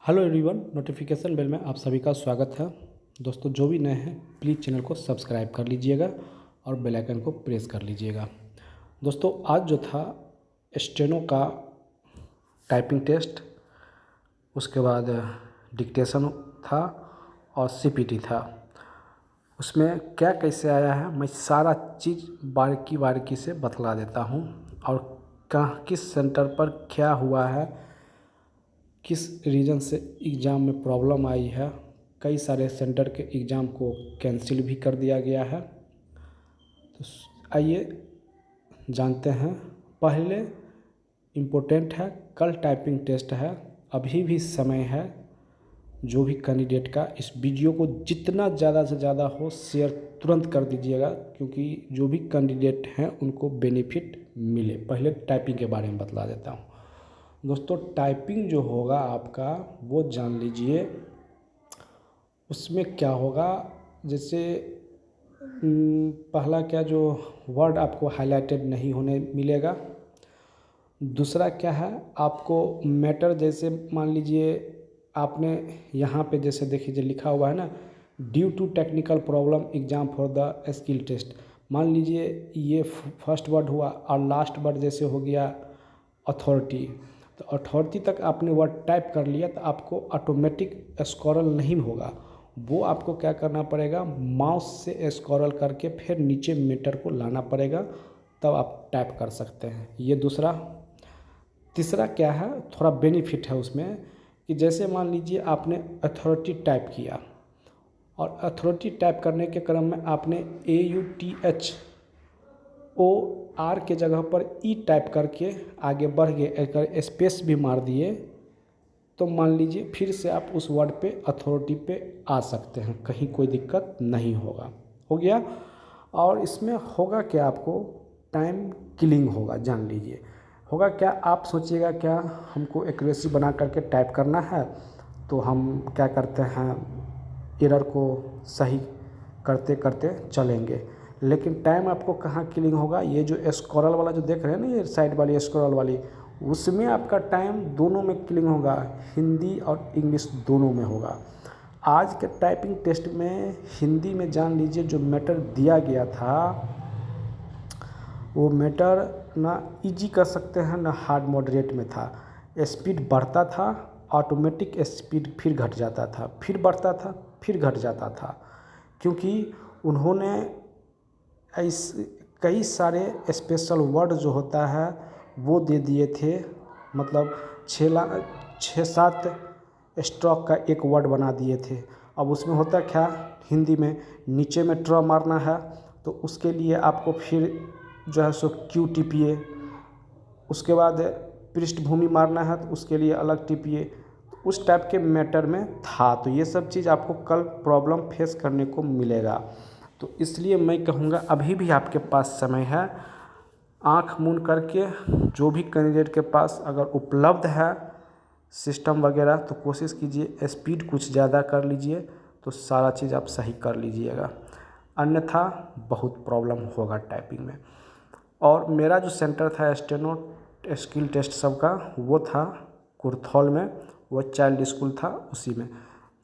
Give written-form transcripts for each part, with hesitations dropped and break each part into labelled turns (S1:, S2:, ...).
S1: Hello everyone, notification bell में आप सभी का स्वागत है। दोस्तों, जो भी नए हैं प्लीज़ चैनल को सब्सक्राइब कर लीजिएगा और बेल आइकन को प्रेस कर लीजिएगा। दोस्तों, आज जो था स्टेनो का टाइपिंग टेस्ट, उसके बाद डिक्टेशन था और सीपीटी था। उसमें क्या कैसे आया है मैं सारा चीज़ बारीकी बारीकी से बतला देता हूँ और कहाँ किस सेंटर पर क्या हुआ है, किस रीज़न से एग्ज़ाम में प्रॉब्लम आई है। कई सारे सेंटर के एग्ज़ाम को कैंसिल भी कर दिया गया है। तो आइए जानते हैं। पहले इम्पोर्टेंट है, कल टाइपिंग टेस्ट है, अभी भी समय है। जो भी कैंडिडेट का इस वीडियो को जितना ज़्यादा से ज़्यादा हो शेयर तुरंत कर दीजिएगा, क्योंकि जो भी कैंडिडेट हैं उनको बेनिफिट मिले। पहले टाइपिंग के बारे में बतला देता हूँ। दोस्तों, टाइपिंग जो होगा आपका वो जान लीजिए। उसमें क्या होगा, जैसे पहला क्या, जो वर्ड आपको हाईलाइटेड नहीं होने मिलेगा। दूसरा क्या है, आपको मैटर, जैसे मान लीजिए आपने यहाँ पे जैसे देखिए जो लिखा हुआ है ना, due to technical problem exam for the skill test. मान लीजिए ये फर्स्ट वर्ड हुआ और लास्ट वर्ड जैसे हो गया अथॉरिटी, तो अथॉरिटी तक आपने वर्ड टाइप कर लिया तो आपको ऑटोमेटिक स्क्रॉल नहीं होगा। वो आपको क्या करना पड़ेगा, माउस से स्क्रॉल करके फिर नीचे मीटर को लाना पड़ेगा, तब आप टाइप कर सकते हैं। ये दूसरा। तीसरा क्या है, थोड़ा बेनिफिट है उसमें कि जैसे मान लीजिए आपने अथॉरिटी टाइप किया और अथॉरिटी टाइप करने के क्रम में आपने AUTHOR के जगह पर ई टाइप करके आगे बढ़ गए, अगर स्पेस भी मार दिए तो मान लीजिए फिर से आप उस वर्ड पे अथॉरिटी पे आ सकते हैं, कहीं कोई दिक्कत नहीं होगा। हो गया। और इसमें होगा क्या, आपको टाइम किलिंग होगा, जान लीजिए। होगा क्या, आप सोचिएगा क्या हमको एक्यूरेसी बना करके टाइप करना है, तो हम क्या करते हैं, एरर को सही करते करते चलेंगे। लेकिन टाइम आपको कहाँ किलिंग होगा, ये जो स्क्रॉल वाला जो देख रहे हैं ना, ये साइड वाली स्क्रॉल वाली, उसमें आपका टाइम दोनों में किलिंग होगा, हिंदी और इंग्लिश दोनों में होगा। आज के टाइपिंग टेस्ट में हिंदी में जान लीजिए जो मैटर दिया गया था, वो मैटर ना इजी कर सकते हैं ना हार्ड मॉडरेट में था। स्पीड बढ़ता था, ऑटोमेटिक स्पीड फिर घट जाता था, फिर बढ़ता था, फिर घट जाता था, क्योंकि उन्होंने ऐसे कई सारे स्पेशल वर्ड जो होता है वो दे दिए थे। मतलब 6-7 स्ट्रोक का एक वर्ड बना दिए थे। अब उसमें होता क्या, हिंदी में नीचे में ट्र मारना है तो उसके लिए आपको फिर जो है सो क्यू टिपिए, उसके बाद पृष्ठभूमि मारना है तो उसके लिए अलग टिपिए। उस टाइप के मैटर में था, तो ये सब चीज़ आपको कल प्रॉब्लम फेस करने को मिलेगा। तो इसलिए मैं कहूँगा अभी भी आपके पास समय है, आँख मूंद करके जो भी कैंडिडेट के पास अगर उपलब्ध है सिस्टम वगैरह, तो कोशिश कीजिए स्पीड कुछ ज़्यादा कर लीजिए, तो सारा चीज़ आप सही कर लीजिएगा। अन्यथा बहुत प्रॉब्लम होगा टाइपिंग में। और मेरा जो सेंटर था स्टेनो स्किल टेस्ट सब का, वो था कुर्थौल में, वो चाइल्ड स्कूल था उसी में।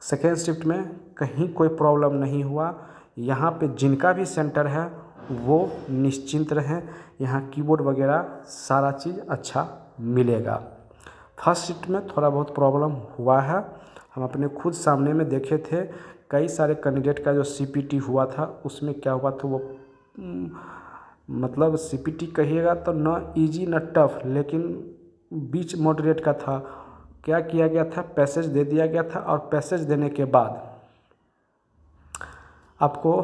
S1: सेकेंड शिफ्ट में कहीं कोई प्रॉब्लम नहीं हुआ। यहाँ पे जिनका भी सेंटर है वो निश्चिंत रहें, यहाँ कीबोर्ड वगैरह सारा चीज़ अच्छा मिलेगा। फर्स्ट शिफ्ट में थोड़ा बहुत प्रॉब्लम हुआ है, हम अपने खुद सामने में देखे थे। कई सारे कैंडिडेट का जो सीपीटी हुआ था उसमें क्या हुआ था, वो मतलब सीपीटी कहिएगा तो न इजी न टफ, लेकिन बीच मॉडरेट का था। क्या किया गया था, पैसेज दे दिया गया था और पैसेज देने के बाद आपको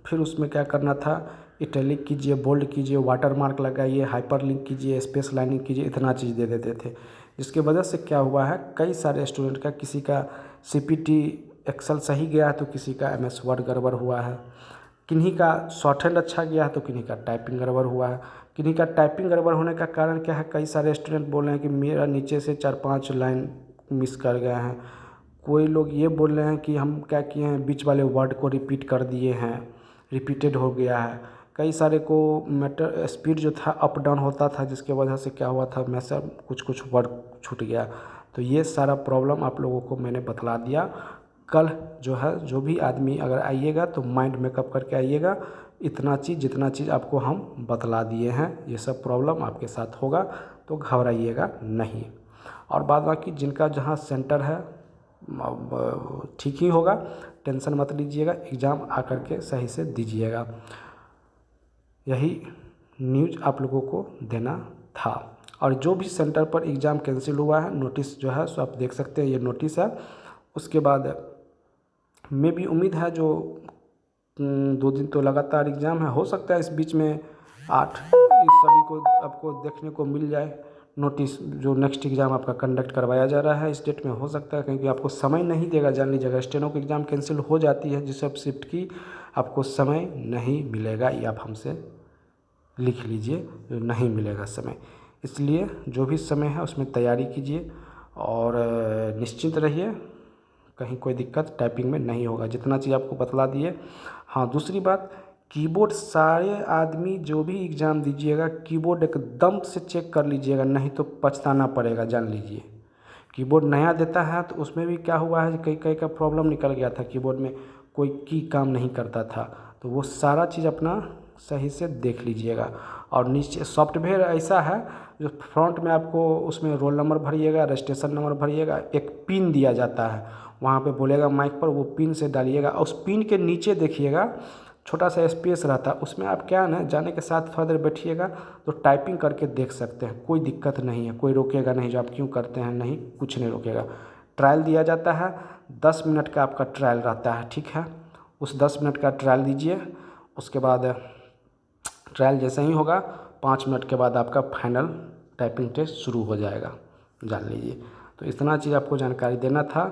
S1: फिर उसमें क्या करना था, इटैलिक कीजिए, बोल्ड कीजिए, वाटर मार्क लगाइए, हाइपर लिंक कीजिए, स्पेस लाइनिंग कीजिए, इतना चीज़ दे देते थे। जिसकी वजह से क्या हुआ है, कई सारे स्टूडेंट का, किसी का सीपीटी एक्सेल सही गया है तो किसी का एमएस वर्ड गड़बड़ हुआ है, किन्हीं का शॉर्ट हैंड अच्छा गया है तो किन्हीं का टाइपिंग गड़बड़ हुआ है। किन्हीं का टाइपिंग गड़बड़ होने का कारण क्या है, कई सारे स्टूडेंट बोल रहे हैं कि मेरा नीचे से 4-5 लाइन मिस कर गए हैं। कोई लोग ये बोल रहे हैं कि हम क्या किए हैं, बीच वाले वर्ड को रिपीट कर दिए हैं, रिपीटेड हो गया है। कई सारे को मैटर स्पीड जो था अप डाउन होता था, जिसके वजह से क्या हुआ था, मैसेज कुछ कुछ वर्ड छूट गया। तो ये सारा प्रॉब्लम आप लोगों को मैंने बतला दिया। कल जो है जो भी आदमी अगर आइएगा तो माइंड मेकअप करके आइएगा, इतना चीज़ जितना चीज़ आपको हम बतला दिए हैं ये सब प्रॉब्लम आपके साथ होगा, तो घबराइएगा नहीं। और बाद बाकी जिनका जहाँ सेंटर है ठीक ही होगा, टेंशन मत लीजिएगा, एग्ज़ाम आकर के सही से दीजिएगा। यही न्यूज़ आप लोगों को देना था। और जो भी सेंटर पर एग्ज़ाम कैंसिल हुआ है, नोटिस जो है सो आप देख सकते हैं, ये नोटिस है। उसके बाद में भी उम्मीद है जो 2 दिन तो लगातार एग्ज़ाम है, हो सकता है इस बीच में 8 इस सभी को आपको देखने को मिल जाए नोटिस, जो नेक्स्ट एग्ज़ाम आपका कंडक्ट करवाया जा रहा है इस डेट में, हो सकता है क्योंकि आपको समय नहीं देगा। जान लीजिएगा स्टेनो की एग्ज़ाम कैंसिल हो जाती है जिस सब शिफ्ट की, आपको समय नहीं मिलेगा, ये आप हमसे लिख लीजिए, नहीं मिलेगा समय। इसलिए जो भी समय है उसमें तैयारी कीजिए और निश्चिंत रहिए, कहीं कोई दिक्कत टाइपिंग में नहीं होगा, जितना चीज़ आपको बतला दिए। हाँ, दूसरी बात, कीबोर्ड सारे आदमी जो भी एग्ज़ाम दीजिएगा कीबोर्ड एकदम से चेक कर लीजिएगा, नहीं तो पछताना पड़ेगा। जान लीजिए कीबोर्ड नया देता है तो उसमें भी क्या हुआ है, कई कई का प्रॉब्लम निकल गया था, कीबोर्ड में कोई की काम नहीं करता था, तो वो सारा चीज़ अपना सही से देख लीजिएगा। और नीचे सॉफ्टवेयर ऐसा है जो फ्रंट में आपको उसमें रोल नंबर भरिएगा, रजिस्ट्रेशन नंबर भरिएगा, एक पिन दिया जाता है, वहाँ पे बोलेगा माइक पर, वो पिन से डालिएगा। और उस पिन के नीचे देखिएगा छोटा सा स्पेस रहता है, उसमें आप क्या ना जाने के साथ फर्दर बैठिएगा तो टाइपिंग करके देख सकते हैं, कोई दिक्कत नहीं है, कोई रोकेगा नहीं जो आप क्यों करते हैं, नहीं कुछ नहीं रोकेगा। ट्रायल दिया जाता है, 10 मिनट का आपका ट्रायल रहता है, ठीक है। उस 10 मिनट का ट्रायल दीजिए, उसके बाद ट्रायल जैसे ही होगा 5 मिनट के बाद आपका फाइनल टाइपिंग टेस्ट शुरू हो जाएगा, जान लीजिए। तो इतना चीज़ आपको जानकारी देना था।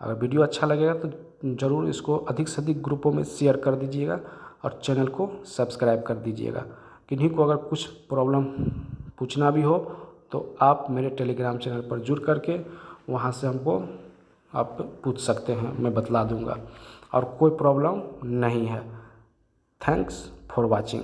S1: अगर वीडियो अच्छा लगेगा तो ज़रूर इसको अधिक से अधिक ग्रुपों में शेयर कर दीजिएगा और चैनल को सब्सक्राइब कर दीजिएगा। किन्हीं को अगर कुछ प्रॉब्लम पूछना भी हो तो आप मेरे टेलीग्राम चैनल पर जुड़ करके वहाँ से हमको आप पूछ सकते हैं, मैं बतला दूँगा और कोई प्रॉब्लम नहीं है। Thanks for watching.